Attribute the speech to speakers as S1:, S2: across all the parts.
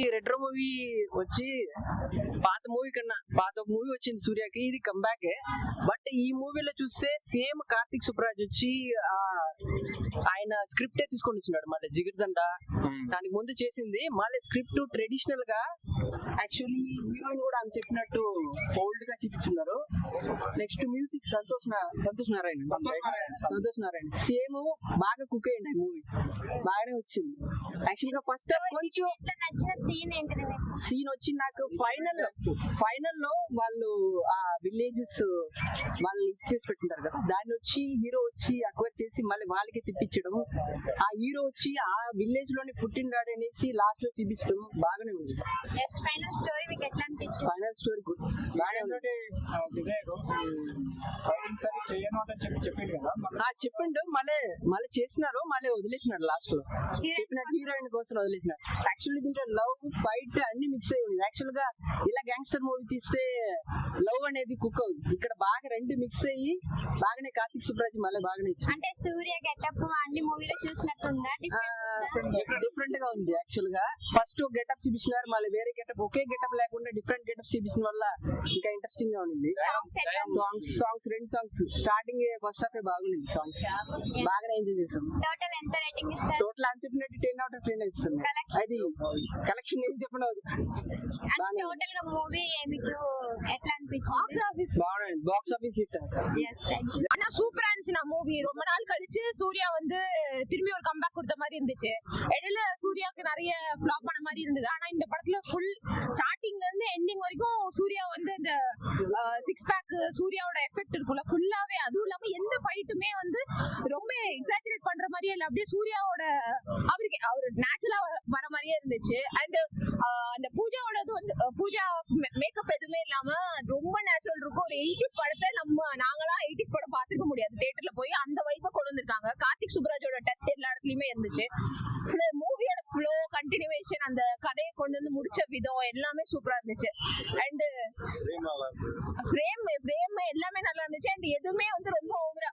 S1: ఈ retro movie వచ్చి పాత మూవీ వచ్చింది సూర్యకి, ఇది కంబ్యాక్. బట్ ఈ మూవీలో చూస్తే సేమ్ కార్తిక్ సుబ్బరాజ్ వచ్చి ఆయన స్క్రిప్టే తీసుకొని వచ్చినాడు. మళ్ళీ జిగిరిదండ దానికి ముందు చేసింది, మళ్ళీ స్క్రిప్ట్ ట్రెడిషనల్ గా యాక్చువల్లీ హీరోయిన్ కూడా ఆమె చెప్పినట్టు ఓల్డ్ గా చూపించున్నారు. Next music Santhosh Narayana same బాగా కుక్ అయ్యింది మూవీ, బాగానే వచ్చింది. యాక్చువల్ గా ఫస్ట్ కొంచెం సీన్ వచ్చి నాకు ఫైనల్ లో వాళ్ళు ఆ విలేజెస్ వాళ్ళు ఇచ్చేసి పెట్టింటారు కదా, దాన్ని వచ్చి హీరో వచ్చి అక్వైర్ చేసి మళ్ళీ వాళ్ళకి తిప్పించడం, ఆ హీరో వచ్చి ఆ విలేజ్ లోనే పుట్టిండాడు అనేసి లాస్ట్ లో చూపించడం బాగానే ఉంది. ఫైనల్ స్టోరీ గుడ్ బాగానే ఉంది. చెప్పిండు, మళ్ళీ చేసినారు, మళ్ళీ వదిలేసినాడు లాస్ట్ లో చెప్పినట్టు హీరోయిన్ కోసం వదిలేసినాడు. యాక్చువల్లీ దీంట్లో లవ్ ఫైట్ అన్ని మిక్స్ అయి ఉంది. యాక్చువల్ గా ఇలా గ్యాంగ్స్టర్ మూవీ తీస్తే లవ్ అనేది కుక్ అవుతుంది, ఇక్కడ బాగా రెండు మిక్స్ అయ్యి బాగానే కార్తిక్ సుబ్బరాజ్ మళ్ళీ బాగానే ఇచ్చింది.
S2: అంటే సూర్య గెటప్ అన్ని మూవీలో చూసినట్టుందా?
S1: డిఫరెంట్ గా ఉంది. యాక్చువల్ గా ఫస్ట్ గెటప్ చూపించినారు, మళ్ళీ వేరే గెటప్, ఒకే గెటప్ లేకుండా డిఫరెంట్ గెటప్ చూపించిన వల్ల ఇంకా ఇంట్రెస్టింగ్ గా ఉంది. సాంగ్స్ రెండు సాంగ్స్ స్టార్టింగ్ ఫస్ట్ హాఫ్ బాగుంది, సాంగ్స్ బాగానే ఎంజాయ్ చేస్తాం.
S2: టోటల్ ఎంత రేటింగ్ ఇస్తారు?
S1: టోటల్ అని చెప్పినట్టు 10/10 ఇస్తాను. అది కలెక్షన్ ఏం చెప్పిన
S2: టోటల్ గా మూవీ మీకు ఎట్లా అనిపించింది?
S1: Box office hit.
S3: ஆனா சூப்பரா இருந்துச்சு. நான் மூவி ரொம்ப நாள் கழிச்சு சூர்யா வந்து திரும்பி ஒரு கம்பேக் கொடுத்த மாதிரி இருந்துச்சு. இடையில சூர்யாவுக்கு நிறைய ஃபிளாப் பண்ண மாதிரி இருந்தது. ஆனா இந்த படத்துல ஃபுல் ஸ்டார்டிங்ல இருந்து எண்டிங் வரைக்கும் சூர்யா வந்து இந்த சிக்ஸ் பேக் சூர்யாவோட எஃபெக்ட் இருக்குல்ல ஃபுல்லாவே, அதுவும் இல்லாம எந்த ஃபைட்டுமே வந்து ரொம்ப எக்ஸாஜரேட் பண்ற மாதிரியே இல்ல, அப்படியே சூர்யாவோட அவர் நேச்சுரலா வர மாதிரியே இருந்துச்சு. அண்ட் அந்த பூஜாவோடது வந்து பூஜா மேக்கப் எதுவுமே இல்லாம ரொம்ப நேச்சுரல் இருக்கும். ஒரு 80s படத்தை நாங்களா 80s படம் பார்த்திருக்க முடியாது தியேட்டர்ல போய், அந்த வைப்பை கொண்டு வந்திருக்காங்க. கார்த்திக் சுப்ராஜோட டச் எல்லா இடத்துலயுமே இருந்துச்சு. மூவியோட ஃப்ளோ, கண்டினியூவேஷன், அந்த கதையை கொண்டு வந்து முடிச்ச விதம் எல்லாமே சூப்பரா இருந்துச்சு. அண்ட் ஃப்ரேம் எல்லாமே நல்லா இருந்துச்சு. அண்ட் எதுவுமே வந்து ரொம்ப ஓவரா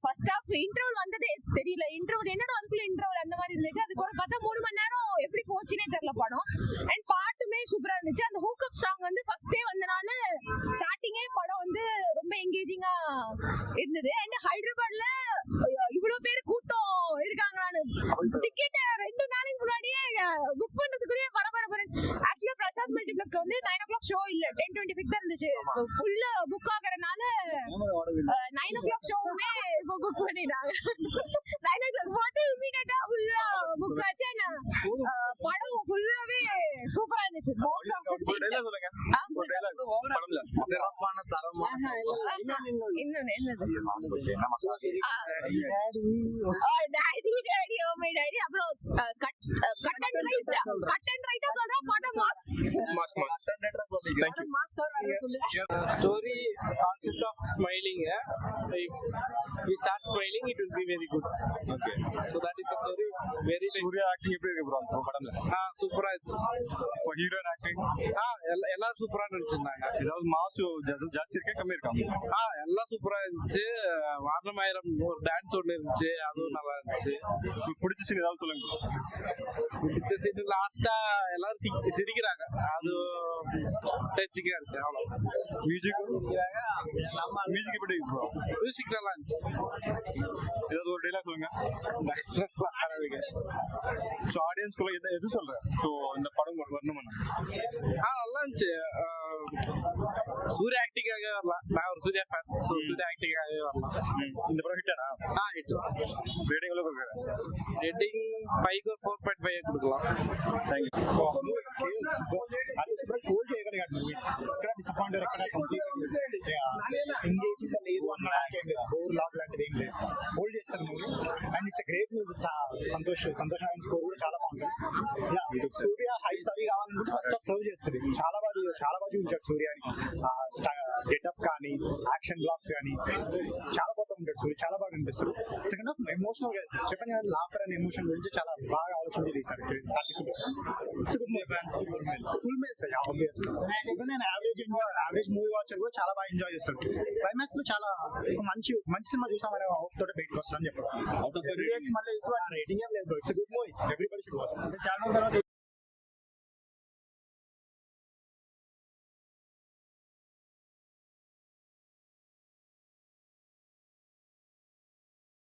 S3: ஃபர்ஸ்ட் ஹாஃப் இன்டர்வல் வந்ததே தெரியல, இன்டர்வல் என்னடா அதுக்குள்ள இன்டர்வல் அந்த மாதிரி இருந்துச்சு. அதுக்கு ஒரு பார்த்தா 3 மணி நேரம் எப்படி போச்சுன்னே தெரியல படம். அண்ட் பாட்டுமே சூப்பரா இருந்துச்சு. அந்த ஹூக்கப் சாங் வந்து ஃபர்ஸ்டே வந்தனால ஸ்டார்டிங்கே படம் வந்து ரொம்ப என்கேஜிங்கா இருந்தது. அண்ட் ஹைதராபாத்ல இவ்வளவு பேர் கூட்டம் இருக்காங்களான்னு டிக்கெட் 2 நாளைக்கு முன்னாடியே புக் பண்றதுக்குள்ளே பரபரப்பு. ஆக்சுவலா பிரசாத் மல்டிப்ளெக்ஸ்ல வந்து 9 o'clock ஷோ இல்ல, 10:25 தான் இருந்துச்சு. ஃபுல்லா புக் ஆகறனால 9 o'clock ஷோவுமே இப்போ புக் பண்ணிட்டாங்க. 9 o'clock போட்டு இமிடியேட்டா ஃபுல்லா புக் ஆச்சு. படம் ஃபுல்லாவே சூப்பரா இருந்துச்சு. பாக்ஸ் ஆஃபீஸ்
S4: படம்ல சிறப்பான தரமான
S3: இன்னொன்னு என்னது டாடி ஓ மை டாடி. அப்புறம் கட் அண்ட் ரைட்டா சொல்ற படம் mass.
S4: Thank you.
S1: Story concept of smiling. If we start smiling, it will be very good.
S4: Okay.
S1: So that is the story. Very nice.
S4: Suriya acting எப்படி இருக்கு bro படம்ல?
S1: சூப்பரா இருந்துச்சு.
S4: Heroine acting
S1: எல்லாரும் சூப்பரா நடிச்சிருந்தாங்க.
S4: ஏதாவது மாசு ஜாஸ்தி இருக்கா கம்மி இருக்கா?
S1: எல்லாம் சூப்பரா இருந்துச்சு. வாரணமாயிரம் ஒரு டான்ஸ் ஒண்ணு இருந்துச்சு, அதுவும் நல்லா இருந்துச்சு.
S4: உங்களுக்கு பிடிச்ச சீன் ஏதாவது சொல்லுங்க.
S1: பிடிச்ச சீன் லாஸ்டா எல்லாரும் சிரிக்கிறாங்க, அது டச்சிங்கா இருக்கு. அவ்வளவு.
S4: மியூசிக் எப்படி இருக்கு ப்ரோ?
S1: மியூசிக் நல்லா இருந்துச்சு.
S4: ஏதாவது ஒரு டைலாக் சொல்லுங்க. ஸோ ஆடியன்ஸ்குள்ள எது சொல்றேன்? ஸோ இந்த படம் வரணும்
S1: நல்லா இருந்துச்சு. சூர்யா ஆக்டிங்காக வரலாம். நான் ஒரு சூர்யா ஃபேன், ஸோ சூர்யா ஆக்டிங்காகவே வரலாம்.
S4: இந்த படம் ஹிட்டானா?
S1: ஹிட்.
S4: ரேட்டிங் எவ்வளோ கொடுக்குறேன்?
S1: ரேட்டிங் 5 or 4.5 கொடுக்கலாம்.
S4: థ్యాంక్
S5: ఎక్కడ డిసప్పాయింట్ ఎక్కడ ఎంగేజింగ్ లేదు అన్నదానికి బోర్ లాగ్ లాంటిది ఏం లేదు, హోల్డ్ చేస్తారు movie. And it's great music. Santosh score కూడా చాలా బాగుంటుంది. సూర్య హైట్స్ అవి కావాలనుకుంటే ఫస్ట్ ఆఫ్ సర్వ్ చేస్తుంది. చాలా బాగా చూపించాడు సూర్యని. గెటప్ కానీ యాక్షన్ బ్లాక్స్ కానీ చాలా కొత్త ఉంటాడు సూర్య, చాలా బాగా అనిపిస్తుంది. సెకండ్ హాఫ్ ఎమోషనల్ గా చెప్పండి కానీ లాఫర్ అండ్ ఎమోషన్ గురించి చాలా బాగా ఆలోచించి తీశారు. Full males obviously. ఈవెన్ నేను యావరేజ్ మూవీ వాచర్ కూడా చాలా బాగా ఎంజాయ్ చేస్తాడు. క్లైమాక్స్ లో చాలా మంచి సినిమా చూసామనే హోప్ తోటి బయటకు వస్తారని చెప్పారు. రేటింగ్ ఏం లేదు, it's good movie, everybody should watch. చాలా